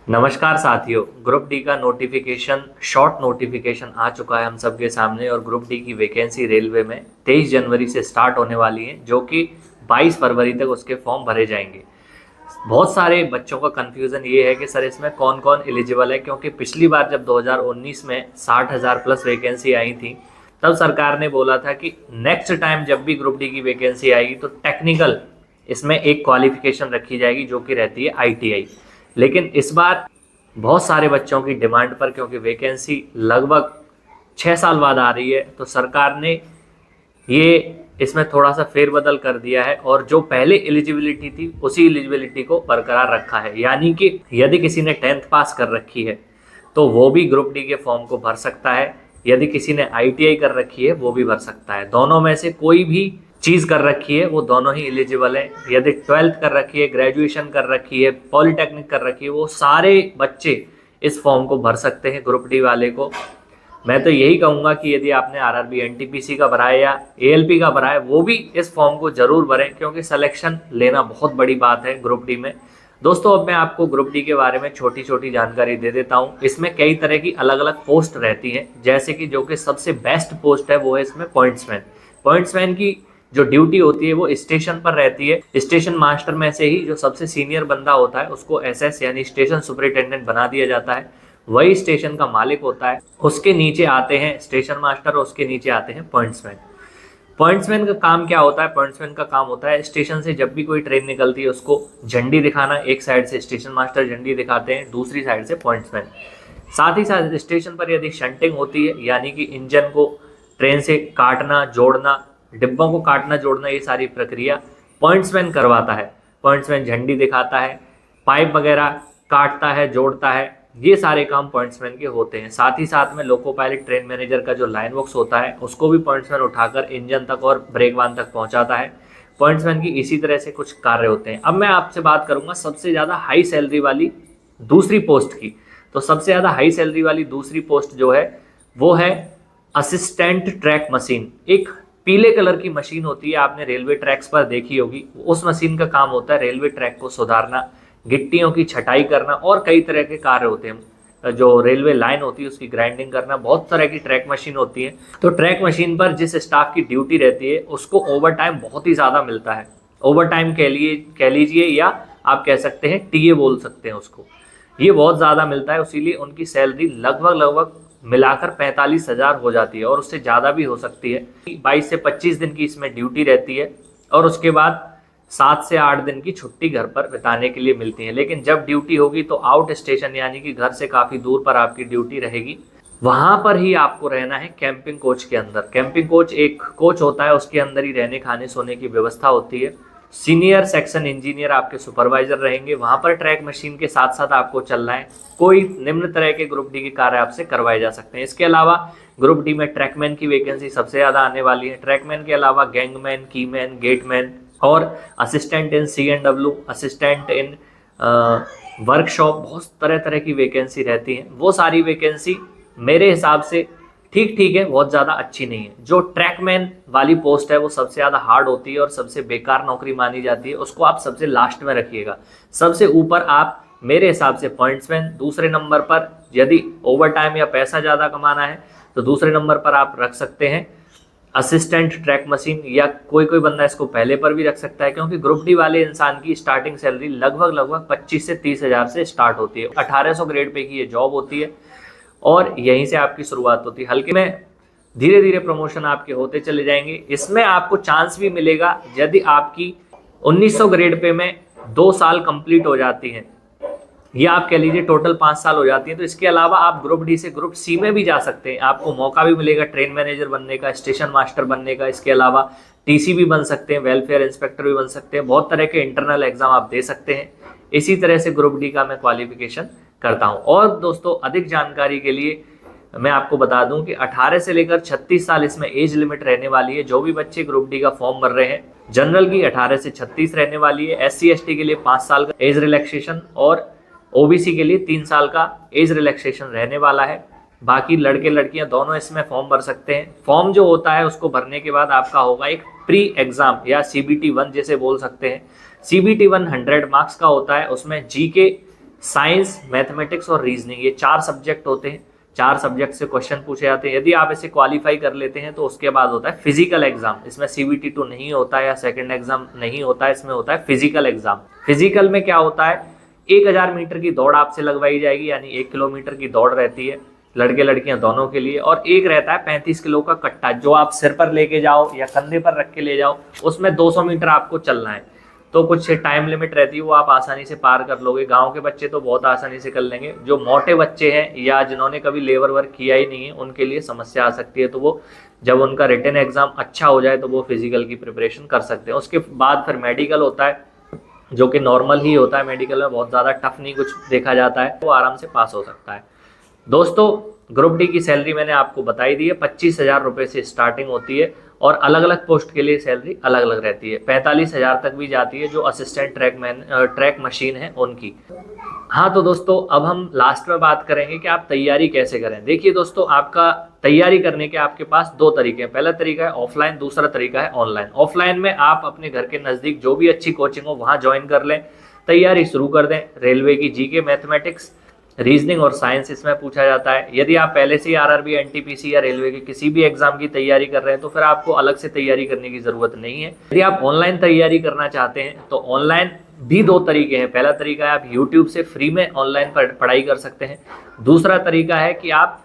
नमस्कार साथियों। Group D का नोटिफिकेशन शॉर्ट नोटिफिकेशन आ चुका है हम सबके सामने और ग्रुप डी की वैकेंसी रेलवे में 23 जनवरी से स्टार्ट होने वाली है, जो कि 22 फरवरी तक उसके फॉर्म भरे जाएंगे। बहुत सारे बच्चों का कन्फ्यूज़न ये है कि सर इसमें कौन कौन एलिजिबल है, क्योंकि पिछली बार जब 2019 में 60,000 प्लस वैकेंसी आई थी तब सरकार ने बोला था कि नेक्स्ट टाइम जब भी ग्रुप डी की वैकेंसी आएगी तो टेक्निकल इसमें एक क्वालिफिकेशन रखी जाएगी जो कि रहती है आईटीआई। लेकिन इस बार बहुत सारे बच्चों की डिमांड पर, क्योंकि वैकेंसी लगभग 6 साल बाद आ रही है, तो सरकार ने ये इसमें थोड़ा सा फेरबदल कर दिया है और जो पहले एलिजिबिलिटी थी उसी एलिजिबिलिटी को बरकरार रखा है। यानी कि यदि किसी ने 10th पास कर रखी है तो वो भी ग्रुप डी के फॉर्म को भर सकता है, यदि किसी ने आईटीआई कर रखी है वो भी भर सकता है। दोनों में से कोई भी चीज़ कर रखी है वो दोनों ही एलिजिबल है। यदि 12th कर रखी है, ग्रेजुएशन कर रखी है, पॉलिटेक्निक कर रखी है, वो सारे बच्चे इस फॉर्म को भर सकते हैं ग्रुप डी वाले को। मैं तो यही कहूँगा कि यदि आपने आरआरबी एनटीपीसी का भरा है या एएलपी का भरा है वो भी इस फॉर्म को जरूर भरें, क्योंकि सिलेक्शन लेना बहुत बड़ी बात है ग्रुप डी में। दोस्तों, अब मैं आपको ग्रुप डी के बारे में छोटी छोटी जानकारी दे देता हूँ। इसमें कई तरह की अलग अलग पोस्ट रहती हैं, जैसे कि जो कि सबसे बेस्ट पोस्ट है वो है इसमें पॉइंट्समैन। पॉइंट्समैन की जो ड्यूटी होती है वो स्टेशन पर रहती है। स्टेशन मास्टर में से ही जो सबसे सीनियर बंदा होता है उसको एसएस यानी स्टेशन सुपरिटेंडेंट बना दिया जाता है। वही स्टेशन का मालिक होता है। उसके नीचे आते हैं स्टेशन मास्टर और उसके नीचे आते हैं पॉइंट्समैन। पॉइंट्समैन का काम क्या होता है? पॉइंट्समैन का काम होता है स्टेशन से जब भी कोई ट्रेन निकलती है उसको झंडी दिखाना। एक साइड से स्टेशन मास्टर झंडी दिखाते हैं, दूसरी साइड से पॉइंट्समैन। साथ ही साथ स्टेशन पर यदि शंटिंग होती है, यानी कि इंजन को ट्रेन से काटना जोड़ना, डिब्बों को काटना जोड़ना, ये सारी प्रक्रिया पॉइंट्समैन करवाता है। पॉइंट्समैन झंडी दिखाता है, पाइप वगैरह काटता है, जोड़ता है। ये सारे काम पॉइंट्समैन के होते हैं। साथ ही साथ में लोको पायलट ट्रेन मैनेजर का जो लाइन बॉक्स होता है उसको भी पॉइंट्समैन उठाकर इंजन तक और ब्रेक वान तक पहुंचाता है। पॉइंट्समैन की इसी तरह से कुछ कार्य होते हैं। अब मैं आपसे बात करूंगा सबसे ज़्यादा हाई सैलरी वाली दूसरी पोस्ट की। तो सबसे ज़्यादा हाई सैलरी वाली दूसरी पोस्ट जो है वो है असिस्टेंट ट्रैक मशीन। एक पीले कलर की मशीन होती है, आपने रेलवे ट्रैक्स पर देखी होगी। उस मशीन का काम होता है रेलवे ट्रैक को सुधारना, गिट्टियों की छटाई करना और कई तरह के कार्य होते हैं। जो रेलवे लाइन होती है उसकी ग्राइंडिंग करना, बहुत तरह की ट्रैक मशीन होती है। तो ट्रैक मशीन पर जिस स्टाफ की ड्यूटी रहती है उसको ओवर टाइम बहुत ही ज़्यादा मिलता है। ओवर टाइम कह लीजिए या आप कह सकते हैं टीए बोल सकते हैं उसको। ये बहुत ज़्यादा मिलता है, इसीलिए उनकी सैलरी लगभग मिलाकर 45,000 हो जाती है और उससे ज़्यादा भी हो सकती है। 22 से 25 दिन की इसमें ड्यूटी रहती है और उसके बाद 7 से 8 दिन की छुट्टी घर पर बिताने के लिए मिलती है। लेकिन जब ड्यूटी होगी तो आउट स्टेशन यानी कि घर से काफ़ी दूर पर आपकी ड्यूटी रहेगी। वहाँ पर ही आपको रहना है कैंपिंग कोच के अंदर। कैंपिंग कोच एक कोच होता है, उसके अंदर ही रहने खाने सोने की व्यवस्था होती है। सीनियर सेक्शन इंजीनियर आपके सुपरवाइजर रहेंगे। वहाँ पर ट्रैक मशीन के साथ साथ आपको चलना है। कोई निम्न तरह के ग्रुप डी के कार्य आपसे करवाए जा सकते हैं। इसके अलावा ग्रुप डी में ट्रैकमैन की वैकेंसी सबसे ज़्यादा आने वाली है। ट्रैकमैन के अलावा गैंगमैन, कीमैन, गेटमैन और assistant in CNW, assistant in workshop, बहुत तरह तरह की वैकेंसी रहती हैं। वो सारी वैकेंसी मेरे हिसाब से ठीक ठीक है, बहुत ज़्यादा अच्छी नहीं है। जो ट्रैकमैन वाली पोस्ट है वो सबसे ज़्यादा हार्ड होती है और सबसे बेकार नौकरी मानी जाती है। उसको आप सबसे लास्ट में रखिएगा। सबसे ऊपर आप मेरे हिसाब से पॉइंट्समैन, दूसरे नंबर पर यदि ओवर टाइम या पैसा ज़्यादा कमाना है तो दूसरे नंबर पर आप रख सकते हैं असिस्टेंट ट्रैक मशीन, या कोई कोई बंदा इसको पहले पर भी रख सकता है, क्योंकि ग्रुप डी वाले इंसान की स्टार्टिंग सैलरी लगभग 25 से 30,000 से स्टार्ट होती है। 1800 ग्रेड पे की ये जॉब होती है और यहीं से आपकी शुरुआत होती है। हल्के में धीरे धीरे प्रमोशन आपके होते चले जाएंगे। इसमें आपको चांस भी मिलेगा यदि आपकी 1900 ग्रेड पे में 2 साल कंप्लीट हो जाती हैं, या आप कह लीजिए टोटल 5 साल हो जाती है। तो इसके अलावा आप ग्रुप डी से ग्रुप सी में भी जा सकते हैं। आपको मौका भी मिलेगा ट्रेन मैनेजर बनने का, स्टेशन मास्टर बनने का। इसके अलावा टीसी भी बन सकते हैं, वेलफेयर इंस्पेक्टर भी बन सकते हैं। बहुत तरह के इंटरनल एग्जाम आप दे सकते हैं। इसी तरह से ग्रुप डी का मैं क्वालिफिकेशन करता हूँ। और दोस्तों, अधिक जानकारी के लिए मैं आपको बता दूं कि 18 से लेकर 36 साल इसमें एज लिमिट रहने वाली है। जो भी बच्चे ग्रुप डी का फॉर्म भर रहे हैं, जनरल की 18 से 36 रहने वाली है। SC/ST के लिए 5 साल का एज रिलैक्सेशन और OBC के लिए 3 साल का एज रिलैक्सेशन रहने वाला है। बाकी लड़के लड़कियां दोनों इसमें फॉर्म भर सकते हैं। फॉर्म जो होता है उसको भरने के बाद आपका होगा एक प्री एग्जाम या CBT 1 जैसे बोल सकते हैं। CBT 1 100 मार्क्स का होता है। उसमें GK साइंस, मैथमेटिक्स और रीजनिंग, ये 4 सब्जेक्ट होते हैं। 4 सब्जेक्ट से क्वेश्चन पूछे जाते हैं। यदि आप इसे क्वालिफाई कर लेते हैं तो उसके बाद होता है फिजिकल एग्जाम। इसमें CBT 2 नहीं होता है या सेकंड एग्जाम नहीं होता है, इसमें होता है फिजिकल एग्जाम। फिजिकल में क्या होता है, 1000 मीटर की दौड़ आपसे लगवाई जाएगी, यानी 1 किलोमीटर की दौड़ रहती है लड़के लड़कियां दोनों के लिए। और एक रहता है 35 किलो का कट्टा, जो आप सिर पर लेके जाओ या कंधे पर रख के ले जाओ, उसमें 200 मीटर आपको चलना है। तो कुछ टाइम लिमिट रहती है, वो आप आसानी से पार कर लोगे। गांव के बच्चे तो बहुत आसानी से कर लेंगे। जो मोटे बच्चे हैं या जिन्होंने कभी लेबर वर्क किया ही नहीं है, उनके लिए समस्या आ सकती है। तो वो जब उनका रिटन एग्जाम अच्छा हो जाए तो वो फिजिकल की प्रिपरेशन कर सकते हैं। उसके बाद फिर मेडिकल होता है, जो कि नॉर्मल ही होता है। मेडिकल में बहुत ज़्यादा टफ नहीं कुछ देखा जाता है, वो आराम से पास हो सकता है। दोस्तों, ग्रुप डी की सैलरी मैंने आपको बताई दी है, 25,000 रुपये से स्टार्टिंग होती है और अलग अलग पोस्ट के लिए सैलरी अलग अलग रहती है। 45,000 तक भी जाती है जो असिस्टेंट ट्रैक मशीन है उनकी। हाँ तो दोस्तों, अब हम लास्ट में बात करेंगे कि आप तैयारी कैसे करें। देखिए दोस्तों, आपका तैयारी करने के आपके पास 2 तरीके हैं। पहला तरीका है ऑफलाइन, दूसरा तरीका है ऑनलाइन। ऑफलाइन में आप अपने घर के नज़दीक जो भी अच्छी कोचिंग हो वहाँ ज्वाइन कर लें, तैयारी शुरू कर दें। रेलवे की जीके, मैथमेटिक्स, रीजनिंग और साइंस इसमें पूछा जाता है। यदि आप पहले से ही RRB, NTPC या रेलवे के किसी भी एग्जाम की तैयारी कर रहे हैं तो फिर आपको अलग से तैयारी करने की ज़रूरत नहीं है। यदि आप ऑनलाइन तैयारी करना चाहते हैं तो ऑनलाइन भी 2 तरीके हैं। पहला तरीका है आप YouTube से फ्री में ऑनलाइन पढ़ाई कर सकते हैं। दूसरा तरीका है कि आप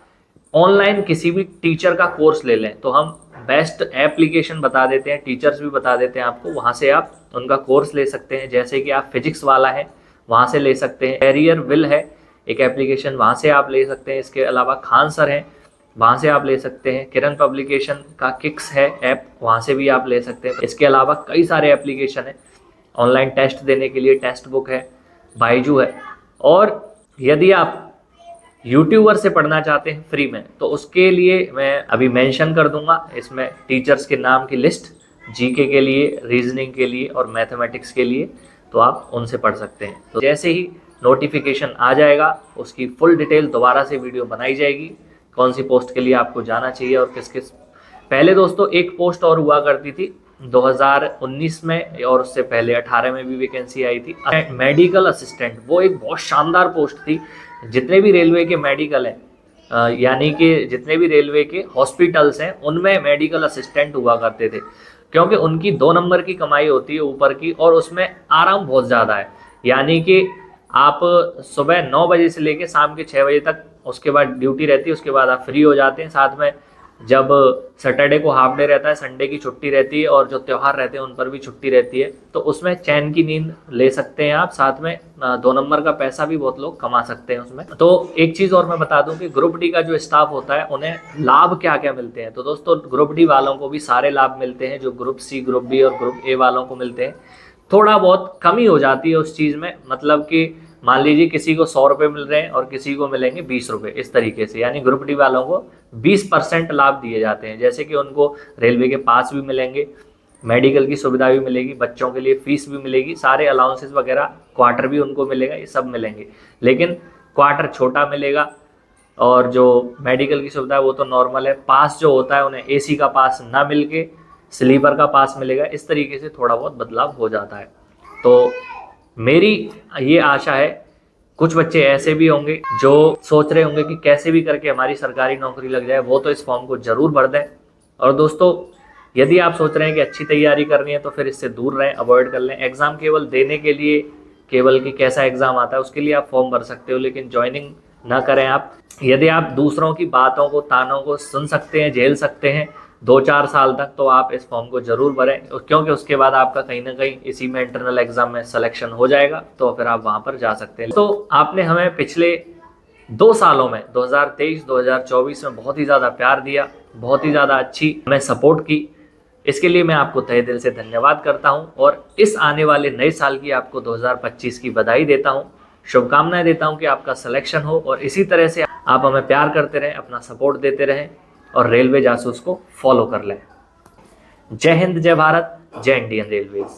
ऑनलाइन किसी भी टीचर का कोर्स ले लें। तो हम बेस्ट एप्लीकेशन बता देते हैं, टीचर्स भी बता देते हैं आपको, वहाँ से आप उनका कोर्स ले सकते हैं। जैसे कि आप फिजिक्स वाला है वहाँ से ले सकते हैं, कैरियर विल है एक एप्लीकेशन, वहाँ से आप ले सकते हैं। इसके अलावा खान सर हैं, वहाँ से आप ले सकते हैं। किरण पब्लिकेशन का किक्स है ऐप, वहाँ से भी आप ले सकते हैं। इसके अलावा कई सारे एप्लीकेशन हैं ऑनलाइन टेस्ट देने के लिए, टेक्स्ट बुक है, बाइजू है। और यदि आप यूट्यूबर से पढ़ना चाहते हैं फ्री में तो उसके लिए मैं अभी मेंशन कर दूंगा इसमें टीचर्स के नाम की लिस्ट, जीके के लिए, रीजनिंग के लिए और मैथमेटिक्स के लिए, तो आप उनसे पढ़ सकते हैं। तो जैसे ही नोटिफिकेशन आ जाएगा उसकी फुल डिटेल दोबारा से वीडियो बनाई जाएगी, कौन सी पोस्ट के लिए आपको जाना चाहिए और किस किस। पहले दोस्तों एक पोस्ट और हुआ करती थी 2019 में, और उससे पहले 18 में भी वैकेंसी आई थी, मेडिकल असिस्टेंट। वो एक बहुत शानदार पोस्ट थी। जितने भी रेलवे के मेडिकल हैं, यानी कि जितने भी रेलवे के हॉस्पिटल्स हैं, उनमें मेडिकल असिस्टेंट हुआ करते थे, क्योंकि उनकी 2 नंबर की कमाई होती है ऊपर की, और उसमें आराम बहुत ज़्यादा है। यानी कि आप सुबह 9 बजे से लेकर शाम के 6 बजे तक उसके बाद ड्यूटी रहती है, उसके बाद आप फ्री हो जाते हैं। साथ में जब सैटरडे को हाफ डे रहता है, संडे की छुट्टी रहती है, और जो त्यौहार रहते हैं उन पर भी छुट्टी रहती है, तो उसमें चैन की नींद ले सकते हैं आप। साथ में 2 नंबर का पैसा भी बहुत लोग कमा सकते हैं उसमें। तो एक चीज़ और मैं बता दूं कि ग्रुप डी का जो स्टाफ होता है उन्हें लाभ क्या क्या मिलते हैं। तो दोस्तों, ग्रुप डी वालों को भी सारे लाभ मिलते हैं जो ग्रुप सी, ग्रुप बी और ग्रुप ए वालों को मिलते हैं। थोड़ा बहुत कमी हो जाती है उस चीज़ में, मतलब कि मान लीजिए किसी को 100 रुपये मिल रहे हैं और किसी को मिलेंगे 20 रुपये, इस तरीके से। यानी ग्रुप डी वालों को 20% लाभ दिए जाते हैं। जैसे कि उनको रेलवे के पास भी मिलेंगे, मेडिकल की सुविधा भी मिलेगी, बच्चों के लिए फीस भी मिलेगी, सारे अलाउंसेस वगैरह, क्वार्टर भी उनको मिलेगा, ये सब मिलेंगे। लेकिन क्वार्टर छोटा मिलेगा, और जो मेडिकल की सुविधा है वो तो नॉर्मल है। पास जो होता है उन्हें AC का पास ना मिल के स्लीपर का पास मिलेगा। इस तरीके से थोड़ा बहुत बदलाव हो जाता है। तो मेरी ये आशा है, कुछ बच्चे ऐसे भी होंगे जो सोच रहे होंगे कि कैसे भी करके हमारी सरकारी नौकरी लग जाए, वो तो इस फॉर्म को ज़रूर भर दें। और दोस्तों, यदि आप सोच रहे हैं कि अच्छी तैयारी करनी है तो फिर इससे दूर रहें, अवॉइड कर लें। एग्ज़ाम केवल देने के लिए, केवल कि कैसा एग्ज़ाम आता है उसके लिए आप फॉर्म भर सकते हो, लेकिन ज्वाइनिंग ना करें आप। यदि आप दूसरों की बातों को, तानों को सुन सकते हैं, झेल सकते हैं 2-4 साल तक, तो आप इस फॉर्म को ज़रूर भरें, क्योंकि उसके बाद आपका कहीं ना कहीं इसी में इंटरनल एग्जाम में सिलेक्शन हो जाएगा, तो फिर आप वहाँ पर जा सकते हैं। तो आपने हमें पिछले 2 सालों में 2023-2024 में बहुत ही ज़्यादा प्यार दिया, बहुत ही ज़्यादा अच्छी हमें सपोर्ट की। इसके लिए मैं आपको तहे दिल से धन्यवाद करता हूँ, और इस आने वाले नए साल की आपको 2025 की बधाई देता हूँ, शुभकामनाएं देता हूँ कि आपका सिलेक्शन हो। और इसी तरह से आप हमें प्यार करते रहें, अपना सपोर्ट देते रहें और रेलवे जासूस को फॉलो कर लें। जय हिंद, जय भारत, जय इंडियन रेलवेज।